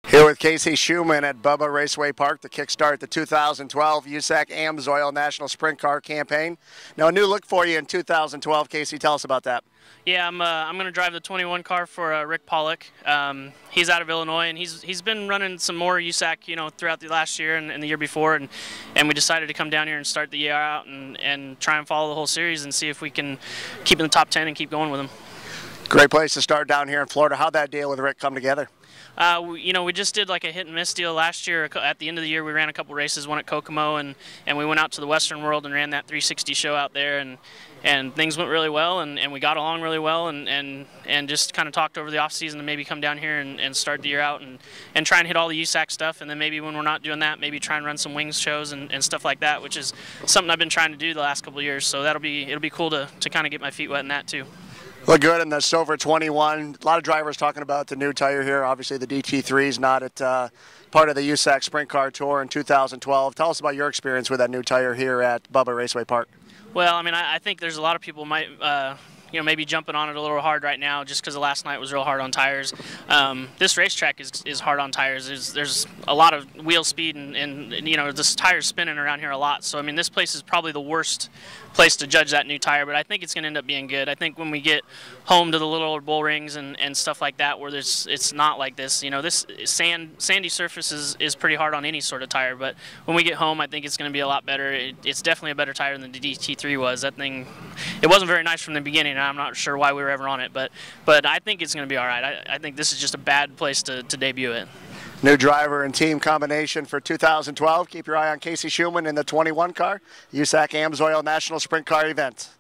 Here with Casey Shuman at Bubba Raceway Park to kickstart the 2012 USAC AMSOIL National Sprint Car campaign. Now, a new look for you in 2012. Casey, tell us about that. Yeah, I'm going to drive the 21 car for Rick Pollock. He's out of Illinois, and he's been running some more USAC, throughout the last year and the year before, and we decided to come down here and start the year out and try and follow the whole series and see if we can keep in the top 10 and keep going with him. Great place to start down here in Florida. How'd that deal with Rick come together? We just did like a hit and miss deal last year. At the end of the year, we ran a couple races, one at Kokomo, and we went out to the Western World and ran that 360 show out there, and things went really well, and we got along really well, and just kind of talked over the off season to maybe come down here and start the year out and try and hit all the USAC stuff, and then maybe when we're not doing that, maybe try and run some wings shows and stuff like that, which is something I've been trying to do the last couple of years. So it'll be cool to kind of get my feet wet in that too. Look good in the Silver 21. A lot of drivers talking about the new tire here. Obviously, the DT3 is not at part of the USAC Sprint Car Tour in 2012. Tell us about your experience with that new tire here at Bubba Raceway Park. Well, I mean, I think there's a lot of people might maybe jumping on it a little hard right now just because last night was real hard on tires. This racetrack is hard on tires. There's a lot of wheel speed and this tire's spinning around here a lot. So I mean, this place is probably the worst place to judge that new tire, but I think it's going to end up being good. I think when we get home to the little bull rings and stuff like that, where it's not like this, this sandy surface is pretty hard on any sort of tire, but when we get home, I think it's going to be a lot better. It's definitely a better tire than the DT3 was. That thing, it wasn't very nice from the beginning, and I'm not sure why we were ever on it, but I think it's going to be all right. I think this is just a bad place to debut it. New driver and team combination for 2012. Keep your eye on Casey Shuman in the 21 car, USAC AMSOIL National Sprint Car event.